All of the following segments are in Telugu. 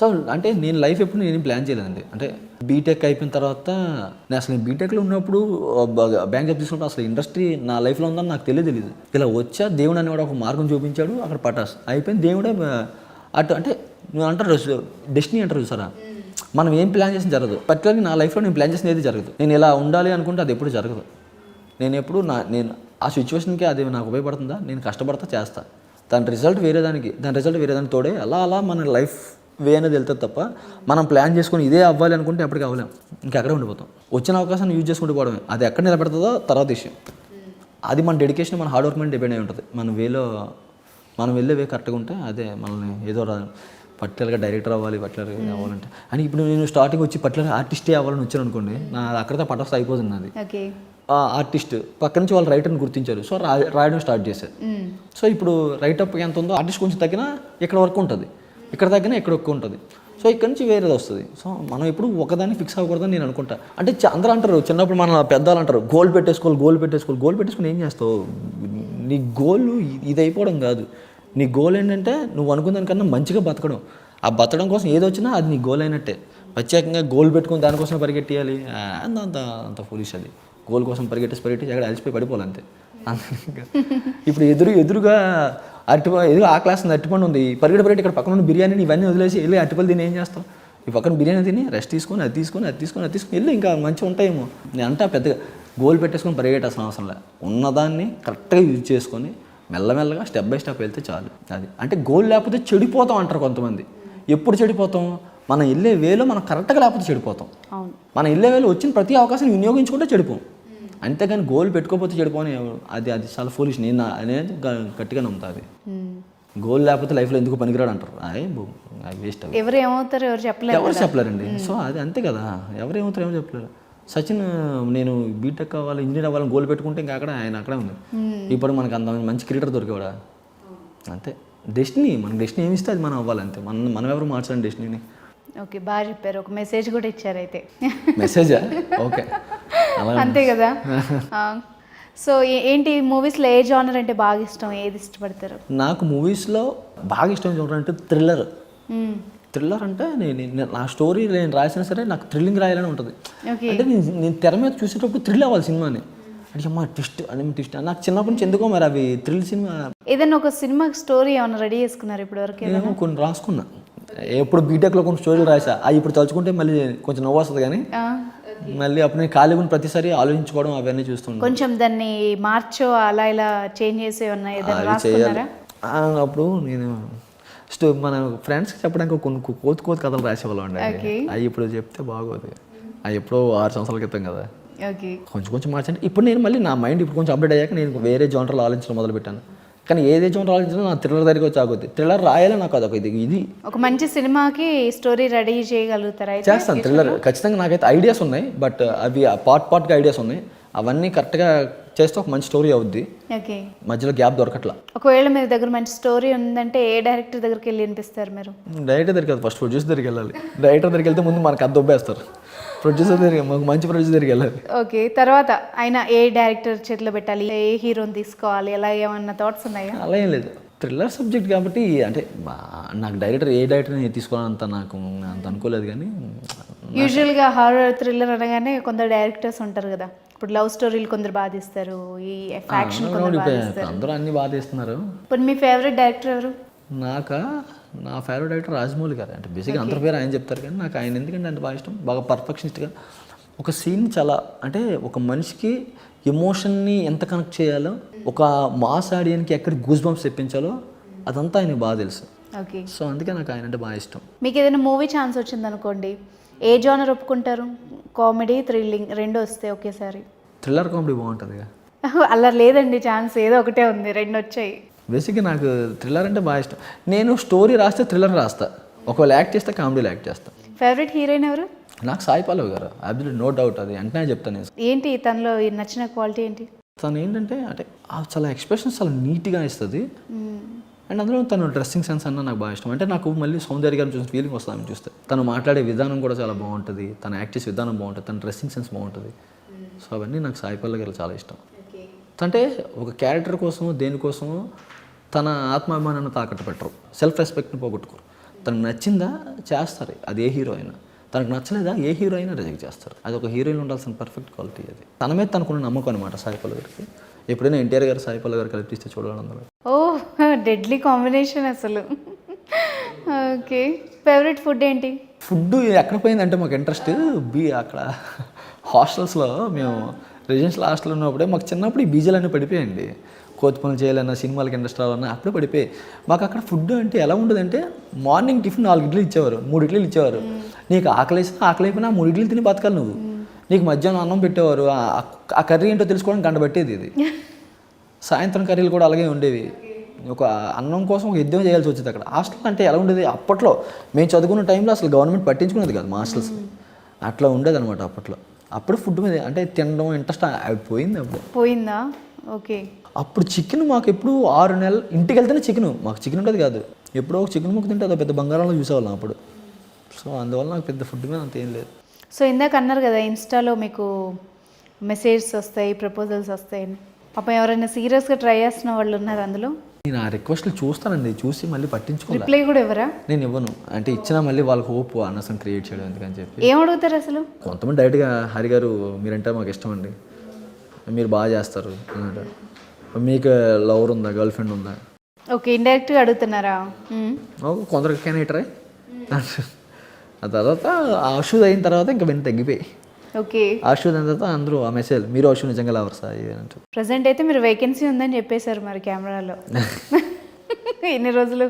సో అంటే నేను లైఫ్ ఎప్పుడు నేను ప్లాన్ చేయలేదండి. అంటే బీటెక్ అయిపోయిన తర్వాత నేను అసలు బీటెక్లో ఉన్నప్పుడు బ్యాంక్ జాబ్ తీసుకున్నప్పుడు అసలు ఇండస్ట్రీ నా లైఫ్లో ఉందని నాకు తెలియదు. ఇలా వచ్చా దేవుడు అనేవాడు ఒక మార్గం చూపించాడు, అక్కడ పటాస్ అయిపోయింది. దేవుడే అటు అంటే నువ్వు అంటారు డెస్టినీ అంటారు చూసారా, మనం ఏం ప్లాన్ చేసిన జరగదు. పర్టికులర్గా నా లైఫ్లో నేను ప్లాన్ చేసిన ఏది జరగదు. నేను ఇలా ఉండాలి అనుకుంటే అది ఎప్పుడు జరగదు. నేను ఎప్పుడు నేను ఆ సిచ్యువేషన్కి అది నాకు ఉపయోగపడుతుందా, నేను కష్టపడతా చేస్తా, దాని రిజల్ట్ వేరే దానికి తోడే అలా మన లైఫ్ వే అనేది వెళ్తుంది తప్ప మనం ప్లాన్ చేసుకొని ఇదే అవ్వాలి అనుకుంటే ఎప్పటికీ అవ్వలేం, ఇంకెక్కడే ఉండిపోతాం. వచ్చిన అవకాశాన్ని యూజ్ చేసుకుంటూ పోవడమే. అది ఎక్కడ నిలబెడుతుందో తర్వాత విషయం. అది మన డెడికేషన్, మన హార్డ్ వర్క్ మీద డిపెండ్ అయి ఉంటుంది. మనం వెళ్ళే వే కరెక్ట్గా ఉంటే అదే మనల్ని ఏదో పర్టికులర్గా డైరెక్టర్ అవ్వాలి, పర్టికులర్గా అవ్వాలంటే అని ఇప్పుడు నేను స్టార్టింగ్ వచ్చి పర్టికులర్గా ఆర్టిస్టే అవ్వాలని వచ్చాను అనుకోండి, నా అక్కడితో పటాస్ అయిపోతుంది నాది. ఆర్టిస్ట్ పక్క నుంచి వాళ్ళు రైటర్ని గుర్తించారు, సో రాయడం స్టార్ట్ చేశారు. సో ఇప్పుడు రైటప్ ఎంత ఉందో ఆర్టిస్ట్ కొంచెం తగ్గినా ఇక్కడ వరకు ఉంటుంది, ఇక్కడ తగ్గినా ఇక్కడ ఎక్కువ ఉంటుంది. సో ఇక్కడ నుంచి వేరేది వస్తుంది. సో మనం ఎప్పుడు ఒకదాన్ని ఫిక్స్ అవ్వకూడదని నేను అనుకుంటా. అంటే అందరూ అంటారు చిన్నప్పుడు మన పెద్దలు అంటారు గోల్ పెట్టేసుకొని ఏం చేస్తావు, నీ గోల్ ఇది అయిపోవడం కాదు. నీ గోల్ ఏంటంటే నువ్వు అనుకున్న దానికన్నా మంచిగా బతకడం. ఆ బతకడం కోసం ఏది వచ్చినా అది నీ గోల్ అయినట్టే. ప్రత్యేకంగా గోల్ పెట్టుకుని దానికోసం పరిగెట్టేయాలి అంత ఫులిష్. అది గోల్ కోసం పరిగెట్టేసి ఎక్కడ అలసిపోయి పడిపోవాలి అంతే. ఇప్పుడు ఎదురుగా ఎదురు ఆ క్లాస్ అరటిపండు ఉంది, పరిగెట్టి ఇక్కడ పక్కన ఉన్న బిర్యానీని ఇవన్నీ వదిలేసి వెళ్ళి అరటిపళ్ళు తిని ఏం చేస్తాం, ఈ పక్కన బిర్యానీ తిని రెస్ట్ తీసుకొని అది తీసుకొని వెళ్ళి ఇంకా మంచిగా ఉంటాయేమో. నేను అంటా పెద్దగా గోల్ పెట్టేసుకొని పరిగెట్టాల్సిన అవసరం లేదు. ఉన్నదాన్ని కరెక్ట్గా యూజ్ చేసుకొని మెల్లమెల్లగా స్టెప్ బై స్టెప్ వెళ్తే చాలు. అది అంటే గోల్ లేకపోతే చెడిపోతాం అంటారు కొంతమంది. ఎప్పుడు చెడిపోతాం, మనం వెళ్ళే వేలో మనం కరెక్ట్గా లేకపోతే చెడిపోతాం. మనం వెళ్ళే వేలో వచ్చిన ప్రతి అవకాశాన్ని వినియోగించుకుంటే చెడిపోం. అంతేగాని గోల్ పెట్టుకోకపోతే చెడిపోని అది చాలా ఫూలిష్. నేను అనేది గట్టిగా నమ్ముతా. అది గోల్ లేకపోతే లైఫ్లో ఎందుకు పనికిరాడు అంటారు. అది వేస్ట్. ఎవరు చెప్పలేరండి. సో అది అంతే కదా, ఎవరు చెప్పలేరు. సచిన్ నేను బీటెక్ అవ్వాలి, ఇంజనీర్ అవ్వాలని గోల్ పెట్టుకుంటే ఇంకా ఆయన అక్కడే ఉంది. ఇప్పుడు మనకు అంత మంచి క్రికెటర్ దొరికేవాడా, అంతే. మన డెస్టినీ ఏమి ఇస్తే అది మనం అవ్వాలి అంతే. మనం ఎవరు మార్చాలి డెస్టినీని. ఓకే, బాగా చెప్పారు. ఒక మెసేజ్ కూడా ఇచ్చారు అయితే. మెసేజా? ఓకే, అంతే కదా. సో ఏంటి మూవీస్లో ఏ జానర్ అంటే బాగా ఇష్టం, ఏది ఇష్టపడతారు? నాకు మూవీస్లో బాగా ఇష్టం జానర్ అంటే థ్రిల్లర్ అంటే నా స్టోరీ నేను రాసినా సరే నాకు థ్రిల్లింగ్ రాయాలని ఉంటుంది. అంటే నేను తెర మీద చూసేటప్పుడు థ్రిల్ అవ్వాలి సినిమాని. అంటే అమ్మా ట్విస్ట్ నాకు చిన్నప్పటి నుంచి ఎందుకో మరి అవి థ్రిల్ సినిమా. ఏదైనా ఒక సినిమా స్టోరీ ఏమైనా రెడీ చేసుకున్నారు ఇప్పటివరకు? నేను కొన్ని రాసుకున్నా, ఎప్పుడు బీటెక్లో కొన్ని స్టోరీలు రాసా. అవి ఇప్పుడు తలుచుకుంటే మళ్ళీ కొంచెం నవ్వు వస్తుంది, కానీ మళ్ళీ అప్పుడు నేను ఖాళీగా ఉన్న ప్రతిసారి ఆలోచించుకోవడం అవన్నీ చూస్తుంటాను. కొంచెం దాన్ని మార్చో అలా ఇలా చేంజ్ చేసే ఉన్నాయి. అప్పుడు నేను మన ఫ్రెండ్స్కి చెప్పడానికి కొన్ని కోతి కథలు రాసేవాళ్ళం అండి. అవి ఇప్పుడు చెప్తే బాగోదు. అవి ఎప్పుడో 6 సంవత్సరాల క్రితం కదా. కొంచెం మార్చండి. ఇప్పుడు నేను మళ్ళీ నా మైండ్ ఇప్పుడు కొంచెం అప్డేట్ అయ్యాక నేను వేరే జోనర్లో ఆలోచించడం మొదలుపెట్టాను. కానీ ఏదే జోనర్ ఆలోచించినా నా థ్రిల్లర్ దగ్గరికి వచ్చి ఆగుద్ది. థ్రిల్లర్ రాయాలి నాకు అదొక ఇది ఒక మంచి సినిమాకి స్టోరీ రెడీ చేయగలుగుతారా? చేస్తాను థ్రిల్లర్ ఖచ్చితంగా. నాకైతే ఐడియాస్ ఉన్నాయి, బట్ అవి పార్ట్గా ఐడియాస్ ఉన్నాయి. అవన్నీ కరెక్ట్గా చేస్తే ఒక మంచి స్టోరీ అవుద్ది. మధ్యలో గ్యాప్ దొరకట్లా. ఒకవేళ మీ దగ్గర మంచి స్టోరీ ఉందంటే ఏ డైరెక్టర్ దగ్గరికి వెళ్ళి వినిపిస్తారు మీరు? డైరెక్టర్ దగ్గరికి ఫస్ట్ ప్రొడ్యూసర్ దగ్గరికి వెళ్ళాలి. డైరెక్టర్ దగ్గరికి వెళ్తే ముందు మనకు అది దొబ్బేస్తారు. ప్రొడ్యూసర్ దగ్గరికి, మాకు మంచి ప్రొడ్యూసర్ దగ్గరికి వెళ్ళాలి. ఓకే, తర్వాత ఆయన ఏ డైరెక్టర్ చేతిలో పెట్టాలి, ఏ హీరోని తీసుకోవాలి, ఎలా ఏమన్నా థాట్స్ ఉన్నాయా? అలా ఏం లేదు. థ్రిల్లర్ సబ్జెక్ట్ కాబట్టి అంటే నాకు ఏ డైరెక్టర్ని తీసుకోవాలంత నాకు అంత అనుకోలేదు. కానీ యూజువల్గా హారర్ థ్రిల్లర్ అనగానే కొందరు డైరెక్టర్స్ ఉంటారు కదా. ఇప్పుడు లవ్ స్టోరీలు కొందరు బాగా తీస్తారు, ఈ యాక్షన్ అందరూ అన్ని బాగా తీస్తున్నారు. ఇప్పుడు మీ ఫేవరెట్ డైరెక్టర్ ఎవరు? నా ఫేవరెట్ డైరెక్టర్ రాజమౌళి గారు. అంటే బేసిక్గా అందరి పేరు ఆయన చెప్తారు, కానీ నాకు ఆయన ఎందుకంటే అంత బాగా ఇష్టం. బాగా పర్ఫెక్షనిస్ట్గా ఒక సీన్ చాలా అంటే ఒక మనిషికి ఎమోషన్ని ఎంత కనెక్ట్ చేయాలో, ఒక మాస్ ఆడియన్కి ఎక్కడ గూస్ బంప్స్ తెప్పించాలో అదంతా ఆయనకు బాగా తెలుసు. ఓకే, సో అందుకే నాకు ఆయన అంటే బాగా ఇష్టం. మీకు ఏదైనా మూవీ ఛాన్స్ వచ్చింది అనుకోండి, ఏ జానర్ ఒప్పుకుంటారు? కామెడీ, థ్రిల్లింగ్ రెండు వస్తే ఒకేసారి? థ్రిల్లర్ కామెడీ బాగుంటుంది. అలా లేదండి ఛాన్స్, ఏదో ఒకటే ఉంది, రెండు వచ్చాయి. బేసిక్గా నాకు థ్రిల్లర్ అంటే బాగా ఇష్టం. నేను స్టోరీ రాస్తే థ్రిల్లర్ రాస్తా, ఒకవేళ యాక్ట్ చేస్తే కామెడీలో యాక్ట్ చేస్తా. ఫేవరెట్ హీరోయిన్ ఎవరు? నాకు సాయి పల్లవి గారు, అబ్సల్యూట్ నో డౌట్. అది అంటే చెప్తాను. ఏంటి తనలో నచ్చిన క్వాలిటీ ఏంటి? తను ఏంటంటే అంటే చాలా ఎక్స్ప్రెషన్స్ చాలా నీట్గా ఇస్తుంది. అండ్ అందులో తను డ్రెస్సింగ్ సెన్స్ అన్న నాకు బాగా ఇష్టం. అంటే నాకు మళ్ళీ సౌందర్య గారిని చూసిన ఫీలింగ్ వస్తుంది ఆమె చూస్తే. తను మాట్లాడే విధానం కూడా చాలా బాగుంటుంది, తన యాక్ట్ చేసే విధానం బాగుంటుంది, తన డ్రెస్సింగ్ సెన్స్ బాగుంటుంది. సో అవన్నీ నాకు సాయి పల్లవి గారు చాలా ఇష్టం. అంటే ఒక క్యారెక్టర్ కోసమో దేనికోసమో తన ఆత్మాభిమానాన్ని తాకట్టు పెట్టరు, సెల్ఫ్ రెస్పెక్ట్ని పోగొట్టుకోరు. తనకు నచ్చిందా చేస్తారు, అది ఏ హీరో అయినా. తనకు నచ్చలేదా ఏ హీరో అయినా రిజెక్ట్ చేస్తారు. అది ఒక హీరోయిన్ ఉండాల్సిన పర్ఫెక్ట్ క్వాలిటీ అది. తన మీద తనకున్న నమ్మకం అనమాట సాయి పల్లవి గారికి. ఎప్పుడైనా ఎన్టీఆర్ గారు సాయి పల్లవి గారు కలిపి తీస్తే చూడాలి అందులో. ఓ డెడ్లీ కాంబినేషన్ అసలు. ఓకే, ఫేవరెట్ ఫుడ్ ఏంటి? ఫుడ్ ఎక్కడ పోయిందంటే మాకు ఇంట్రెస్ట్ అక్కడ హాస్టల్స్లో మేము రెసిడెన్షియల్ హాస్టల్ ఉన్నప్పుడే మాకు చిన్నప్పుడు ఈ బీజాలు అన్నీ పడిపోయాయండి. కోతి పనులు చేయాలన్నా, సినిమాలకి ఇంట్రెస్ట్ రావాలన్నా అప్పుడే పడిపోయి. మాకు అక్కడ ఫుడ్ అంటే ఎలా ఉండదంటే మార్నింగ్ టిఫిన్ 4 ఇడ్లీలు ఇచ్చేవారు, 3 ఇడ్లీలు ఇచ్చేవారు. నీకు ఆకలి అయిపోయినా 3 ఇడ్లీలు తిని బతకాలి నువ్వు. నీకు మధ్యాహ్నం అన్నం పెట్టేవారు, ఆ కర్రీ ఏంటో తెలుసుకోవడం గంట పట్టేది ఇది. సాయంత్రం కర్రీలు కూడా అలాగే ఉండేవి. ఒక అన్నం కోసం ఒక యుద్ధం చేయాల్సి వచ్చేది అక్కడ. హాస్టల్ అంటే ఎలా ఉండేది అప్పట్లో, మేము చదువుకున్న టైంలో అసలు గవర్నమెంట్ పట్టించుకునేది కాదు మా హాస్టల్స్. అట్లా ఉండేది అనమాట అప్పట్లో. అప్పుడు ఫుడ్ మీద అంటే తినడం ఇంట్రెస్ట్ పోయింది. అప్పుడు పోయిందా? ఓకే. అప్పుడు చికెన్ మాకు ఎప్పుడు 6 నెలలు ఇంటికి వెళ్తేనే చికెన్, మాకు చికెన్ ఉండేది కాదు. ఎప్పుడో ఒక చికెన్ ముక్క తింటే అదో పెద్ద బంగారంలో చూసేవాళ్ళం అప్పుడు. సో అందువల్ల నాకు పెద్ద ఫుడ్ మీద అంత ఏం లేదు. సో ఇందాక అన్నారు కదా ఇన్స్టాలో మీకు మెసేజెస్ వస్తాయి, ప్రపోజల్స్ వస్తాయి. పాపం ఎవరైనా సీరియస్గా ట్రై చేస్తున్న వాళ్ళు ఉన్నారు అందులో? నేను ఆ రిక్వెస్ట్లు చూస్తానండి, చూసి మళ్ళీ పట్టించుకోవాలి. రిప్లై కూడా ఎవరా? నేను ఇవ్వను. అంటే ఇచ్చినా మళ్ళీ వాళ్ళకి హోప్ అనవసరం క్రియేట్ చేయడం ఎందుకని చెప్పి. ఏం అడుగుతారు అసలు? కొంతమంది డైరెక్ట్గా హరి గారు మీరంటే మాకు ఇష్టం అండి, మీరు బాగా చేస్తారు అన్నట్టు. మీకు లవర్ ఉందా, గర్ల్ ఫ్రెండ్ ఉందా? ఓకే, ఇండైరెక్ట్గా అడుగుతున్నారా? కొందరికి క్యాన్ ఆ తర్వాత ఆ షూస్ అయిన తర్వాత ఇంకా వెంట తగ్గిపోయి. ఓకే, ఆ షూస్ అయిన తర్వాత అందరూ ఆ మెసేజ్ మీరు ఆ షూ నిజంగా లవర్ సార్ అంటారు. ప్రజెంట్ అయితే మీరు వేకెన్సీ ఉందని చెప్పేశారు మరి కెమెరాలో ఎన్ని రోజులు.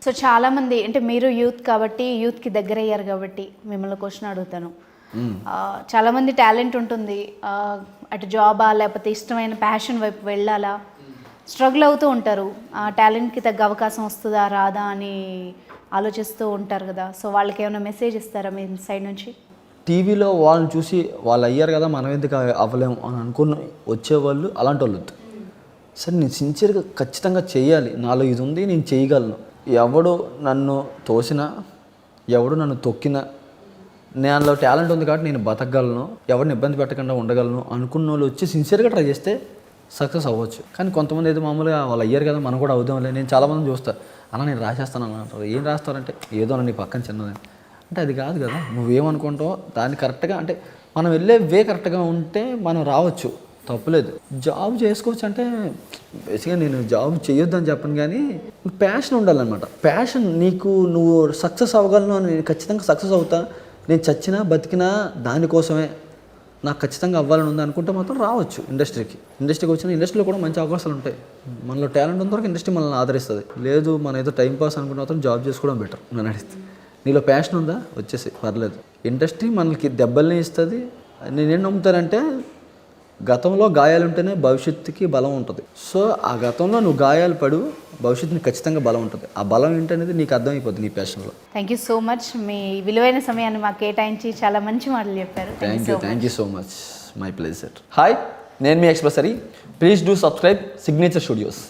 సో చాలామంది అంటే మీరు యూత్ కాబట్టి, యూత్కి దగ్గర అయ్యారు కాబట్టి మిమ్మల్ని క్వశ్చన్ అడుగుతాను. చాలామంది టాలెంట్ ఉంటుంది, అటు జాబా లేకపోతే ఇష్టమైన ప్యాషన్ వైపు వెళ్ళాలా, స్ట్రగుల్ అవుతూ ఉంటారు. ఆ టాలెంట్కి తగ్గ అవకాశం వస్తుందా రాదా అని ఆలోచిస్తూ ఉంటారు కదా. సో వాళ్ళకి ఏమైనా మెసేజ్ ఇస్తారా మీ సైడ్ నుంచి? టీవీలో వాళ్ళని చూసి వాళ్ళు అయ్యారు కదా మనం ఎందుకు అవ్వలేము అని అనుకుని వచ్చేవాళ్ళు అలాంటి వాళ్ళు. సరే నేను సిన్సియర్గా ఖచ్చితంగా చేయాలి, నాలో ఇది ఉంది, నేను చేయగలను. ఎవడు నన్ను తోసినా, ఎవడు నన్ను తొక్కినా, నాలో టాలెంట్ ఉంది కాబట్టి నేను బతకగలను, ఎవరిని ఇబ్బంది పెట్టకుండా ఉండగలను అనుకున్న వాళ్ళు వచ్చి సిన్సియర్గా ట్రై చేస్తే సక్సెస్ అవ్వచ్చు. కానీ కొంతమంది అయితే మామూలుగా వాళ్ళు అయ్యారు కదా మనం కూడా అవుదాంలే. నేను చాలామంది చూస్తాను, అలా నేను రాసేస్తాను అని అంటారు. ఏం రాస్తారంటే ఏదో నీ పక్కన చిన్నదని. అంటే అది కాదు కదా, నువ్వేమనుకుంటావో దాన్ని కరెక్ట్గా అంటే మనం వెళ్ళే వే కరెక్ట్గా ఉంటే మనం రావచ్చు, తప్పులేదు. జాబ్ చేసుకోవచ్చు అంటే బేసిక్గా నేను జాబ్ చేయొద్దని చెప్పను, కానీ ప్యాషన్ ఉండాలన్నమాట. ప్యాషన్ నీకు నువ్వు సక్సెస్ అవ్వగలను అని నేను ఖచ్చితంగా సక్సెస్ అవుతా, నేను చచ్చినా బతికినా దానికోసమే నాకు ఖచ్చితంగా అవ్వాలని ఉంది అనుకుంటే మాత్రం రావచ్చు ఇండస్ట్రీకి వచ్చిన ఇండస్ట్రీలో కూడా మంచి అవకాశాలు ఉంటాయి. మనలో టాలెంట్ ఉన్న వరకు ఇండస్ట్రీ మనల్ని ఆదరిస్తుంది. లేదు మన ఏదో టైం పాస్ అనుకున్న మాత్రం జాబ్ చేసుకోవడం బెటర్ నన్ను అడిగితే. నీలో ప్యాషన్ ఉందా వచ్చేసి పర్లేదు. ఇండస్ట్రీ మనకి దెబ్బల్ని ఇస్తుంది. నేనేం నమ్ముతానంటే గతంలో గాయాలు ఉంటేనే భవిష్యత్తుకి బలం ఉంటుంది. సో ఆ గతంలో నువ్వు గాయాలు పడు, భవిష్యత్తుని ఖచ్చితంగా బలం ఉంటుంది. ఆ బలం ఏంటనేది నీకు అర్థమైపోతుంది నీ ప్యాషన్లో. థ్యాంక్ యూ సో మచ్, మీ విలువైన సమయాన్ని మాకు కేటాయించి చాలా మంచి మాటలు చెప్పారు. Thank you so much, my pleasure. Hi, నేను మీ Express Hari. Please do subscribe Signature studios.